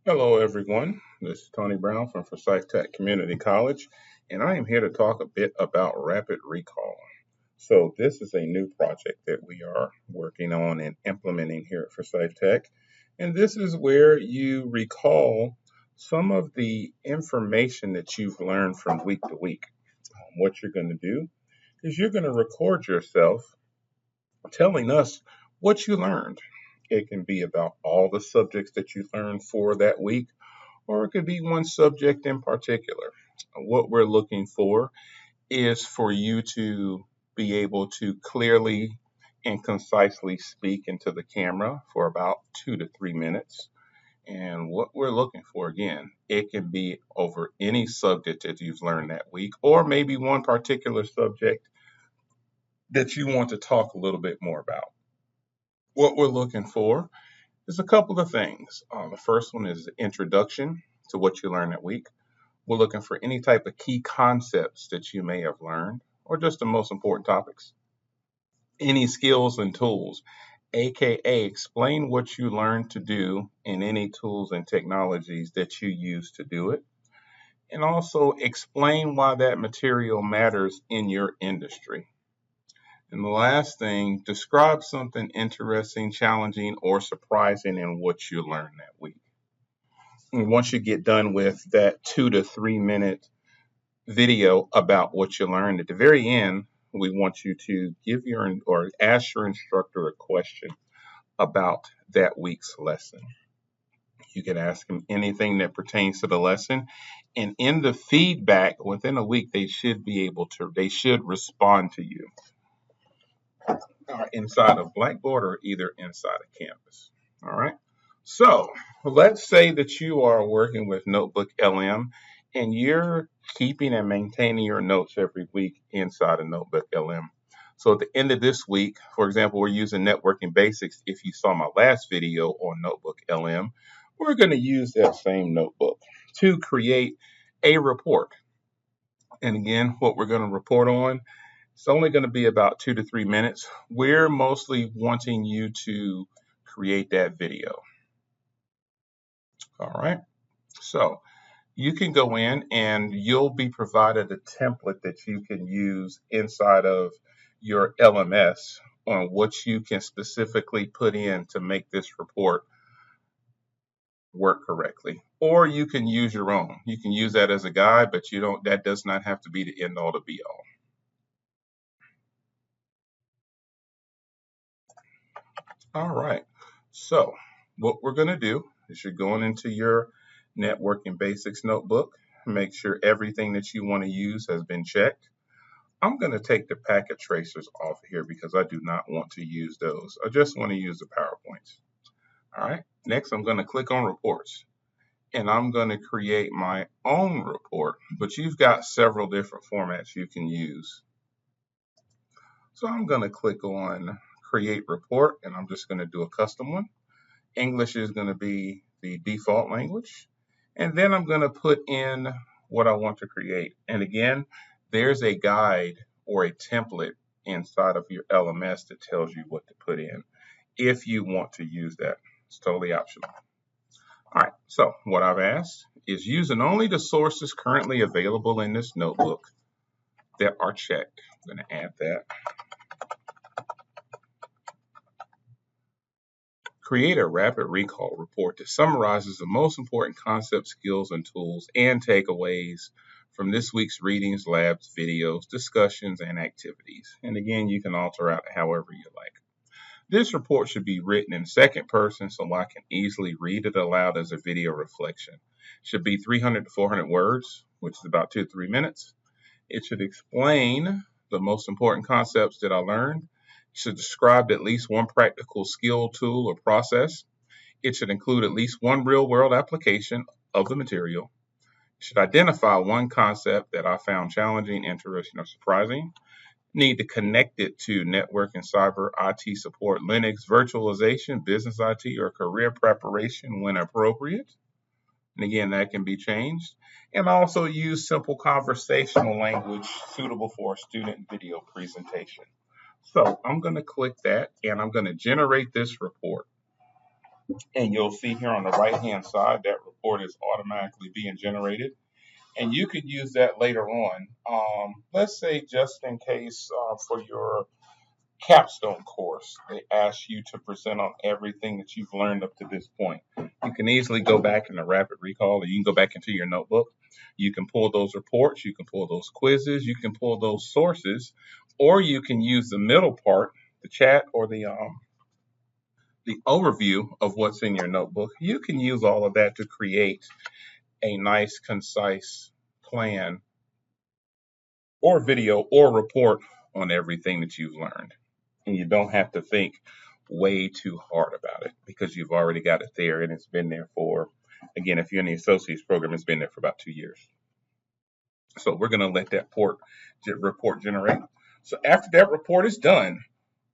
Hello, everyone. This is Tony Brown from Forsyth Community College, and I am here to talk a bit about rapid recall. So, this is a new project that we are working on and implementing here at Forsyth Tech, and this is where you recall some of the information that you've learned from week to week. What you're going to do is you're going to record yourself telling us what you learned. It can be about all the subjects that you learned for that week, or it could be one subject in particular. What we're looking for is for you to be able to clearly and concisely speak into the camera for about 2 to 3 minutes. And what we're looking for, again, it can be over any subject that you've learned that week, or maybe one particular subject that you want to talk a little bit more about. What we're looking for is a couple of things. The first one is the introduction to what you learned that week. We're looking for any type of key concepts that you may have learned, or just the most important topics. Any skills and tools, aka explain what you learned to do and any tools and technologies that you use to do it. And also explain why that material matters in your industry. And the last thing, describe something interesting, challenging, or surprising in what you learned that week. And once you get done with that 2 to 3 minute video about what you learned, at the very end, we want you to give your or ask your instructor a question about that week's lesson. You can ask them anything that pertains to the lesson, and in the feedback within a week, they should respond to you inside of Blackboard or either inside of Canvas. All right. So let's say that you are working with NotebookLM and you're keeping and maintaining your notes every week inside of NotebookLM. So at the end of this week, for example, we're using networking basics. If you saw my last video on NotebookLM, we're going to use that same notebook to create a report. And again, what we're going to report on, it's only going to be about 2 to 3 minutes. We're mostly wanting you to create that video. All right. So you can go in and you'll be provided a template that you can use inside of your LMS on what you can specifically put in to make this report work correctly. Or you can use your own. You can use that as a guide, but that does not have to be the end all to be all. All right. So what we're going to do is you're going into your networking basics notebook. Make sure everything that you want to use has been checked. I'm going to take the packet tracers off here because I do not want to use those. I just want to use the PowerPoints. All right. Next, I'm going to click on reports and I'm going to create my own report, but you've got several different formats you can use. So I'm going to click on create report and I'm just going to do a custom one. English is going to be the default language. And then I'm going to put in what I want to create. And again, there's a guide or a template inside of your LMS that tells you what to put in if you want to use that. It's totally optional. All right, so what I've asked is using only the sources currently available in this notebook that are checked. I'm going to add that. Create a rapid recall report that summarizes the most important concepts, skills, and tools and takeaways from this week's readings, labs, videos, discussions, and activities. And again, you can alter out however you like. This report should be written in second person so I can easily read it aloud as a video reflection. It should be 300 to 400 words, which is about 2 to 3 minutes. It should explain the most important concepts that I learned. It should describe at least one practical skill, tool, or process. It should include at least one real-world application of the material. It should identify one concept that I found challenging, interesting, or surprising. Need to connect it to network and cyber IT support, Linux, virtualization, business IT, or career preparation when appropriate. And again, that can be changed. And also use simple conversational language suitable for a student video presentation. So I'm going to click that and I'm going to generate this report. And you'll see here on the right hand side that report is automatically being generated. And you could use that later on. Let's say just in case for your capstone course, they ask you to present on everything that you've learned up to this point. You can easily go back in the rapid recall, or you can go back into your notebook. You can pull those reports, you can pull those quizzes, you can pull those sources, or you can use the middle part, the chat or the overview of what's in your notebook. You can use all of that to create a nice, concise plan or video or report on everything that you've learned. And you don't have to think way too hard about it because you've already got it there and it's been there for, again, if you're in the associate's program, it's been there for about 2 years. So we're going to let that report generate. So after that report is done,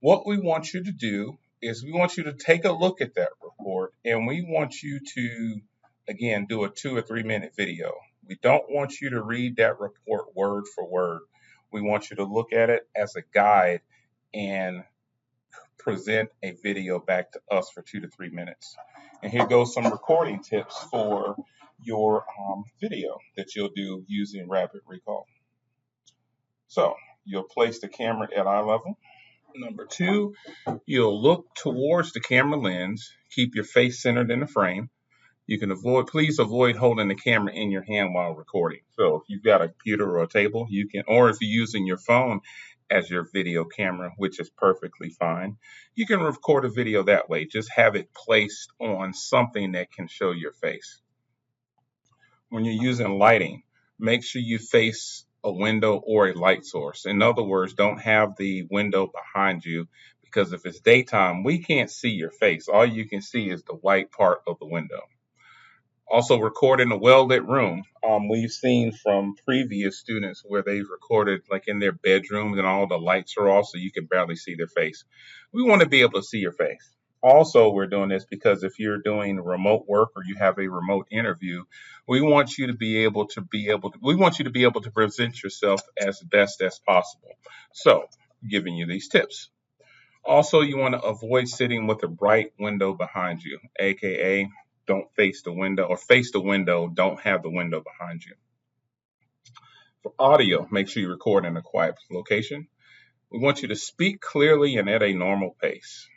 what we want you to do is we want you to take a look at that report and we want you to, again, do a 2 or 3 minute video. We don't want you to read that report word for word. We want you to look at it as a guide and present a video back to us for 2 to 3 minutes. And here goes some recording tips for your video that you'll do using Rapid Recall. So you'll place the camera at eye level. Number 2, you'll look towards the camera lens. Keep your face centered in the frame. You can please avoid holding the camera in your hand while recording. So if you've got a computer or a table, you can, or if you're using your phone as your video camera, which is perfectly fine, you can record a video that way. Just have it placed on something that can show your face. When you're using lighting, make sure you face a window or a light source. In other words, don't have the window behind you because if it's daytime, we can't see your face. All you can see is the white part of the window. Also, record in a well-lit room. We've seen from previous students where they've recorded like in their bedrooms and all the lights are off so you can barely see their face. We want to be able to see your face. Also, we're doing this because if you're doing remote work or you have a remote interview, we want you to be able to present yourself as best as possible. So, giving you these tips. Also, you want to avoid sitting with a bright window behind you, aka don't face the window, or face the window, don't have the window behind you. For audio, make sure you record in a quiet location. We want you to speak clearly and at a normal pace.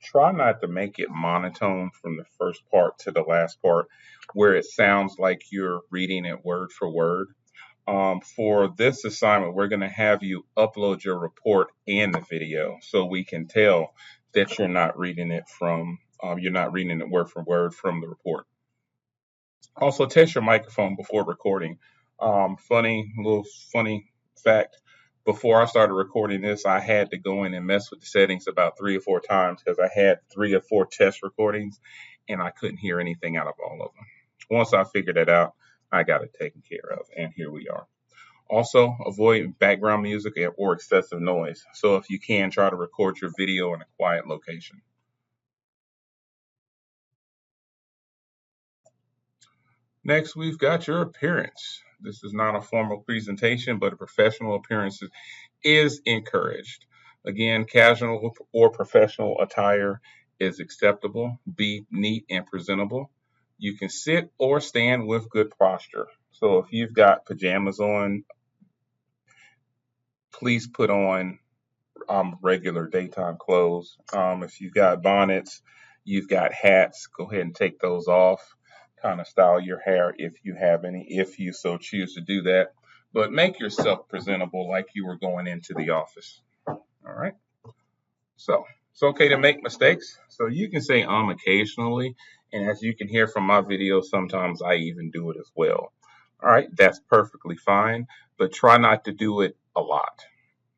Try not to make it monotone from the first part to the last part where it sounds like you're reading it word for word. For this assignment, we're going to have you upload your report and the video so we can tell that you're not reading it word for word from the report. Also, test your microphone before recording. Funny fact. Before I started recording this, I had to go in and mess with the settings about 3 or 4 times because I had 3 or 4 test recordings and I couldn't hear anything out of all of them. Once I figured it out, I got it taken care of, and here we are. Also, avoid background music or excessive noise. So if you can, try to record your video in a quiet location. Next, we've got your appearance. This is not a formal presentation, but a professional appearance is encouraged. Again, casual or professional attire is acceptable. Be neat and presentable. You can sit or stand with good posture. So if you've got pajamas on, please put on regular daytime clothes. If you've got bonnets, you've got hats, go ahead and take those off. Kind of style your hair if you have any, if you so choose to do that. But make yourself presentable like you were going into the office. All right. So it's okay to make mistakes. So you can say occasionally. And as you can hear from my videos, sometimes I even do it as well. All right. That's perfectly fine. But try not to do it a lot.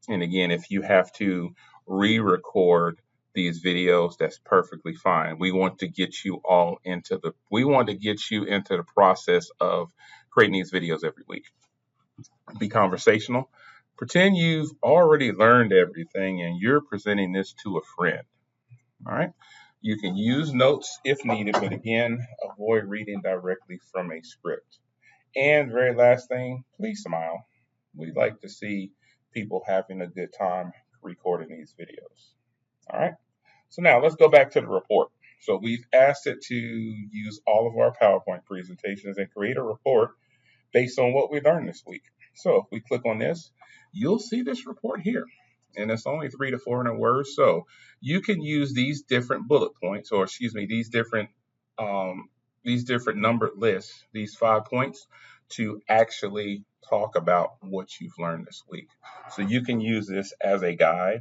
And again, if you have to re-record these videos, that's perfectly fine. We want to get you into the process of creating these videos every week. Be conversational. Pretend you've already learned everything and you're presenting this to a friend. All right. You can use notes if needed, but again, avoid reading directly from a script. And very last thing, please smile. We like to see people having a good time recording these videos. All right. So now let's go back to the report. So we've asked it to use all of our PowerPoint presentations and create a report based on what we learned this week. So if we click on this, you'll see this report here. And it's only 300 to 400 words. So you can use these different bullet points, or excuse me, these different numbered lists, these 5 points, to actually talk about what you've learned this week. So you can use this as a guide.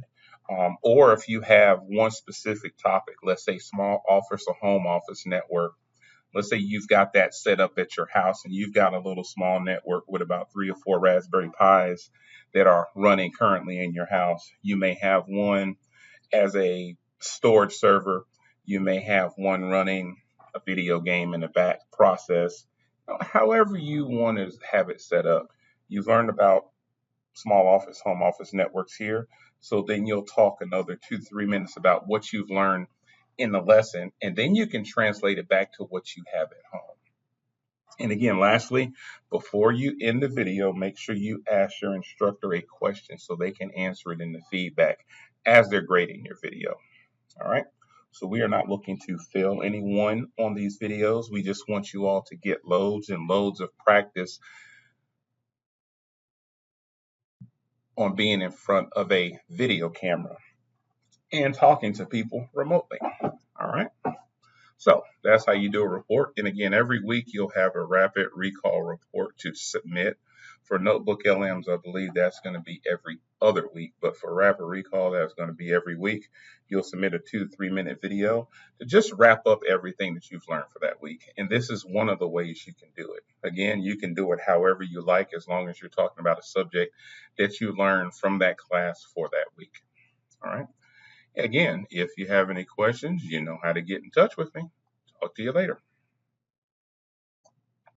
Or if you have one specific topic, let's say small office or home office network, let's say you've got that set up at your house and you've got a little small network with about 3 or 4 Raspberry Pis that are running currently in your house. You may have one as a storage server. You may have one running a video game in the back process. However you want to have it set up. You've learned about small office, home office networks here. So then you'll talk another 2 to 3 minutes about what you've learned in the lesson, and then you can translate it back to what you have at home. And again, lastly, before you end the video, make sure you ask your instructor a question so they can answer it in the feedback as they're grading your video. All right. So we are not looking to fail anyone on these videos. We just want you all to get loads and loads of practice on being in front of a video camera and talking to people remotely. All right. So that's how you do a report. And again, every week you'll have a rapid recall report to submit. For NotebookLMs, I believe that's going to be every other week. But for rapid recall, that's going to be every week. You'll submit a 2 to 3 minute video to just wrap up everything that you've learned for that week. And this is one of the ways you can do it. Again, you can do it however you like, as long as you're talking about a subject that you learned from that class for that week. All right. Again, if you have any questions, you know how to get in touch with me. Talk to you later.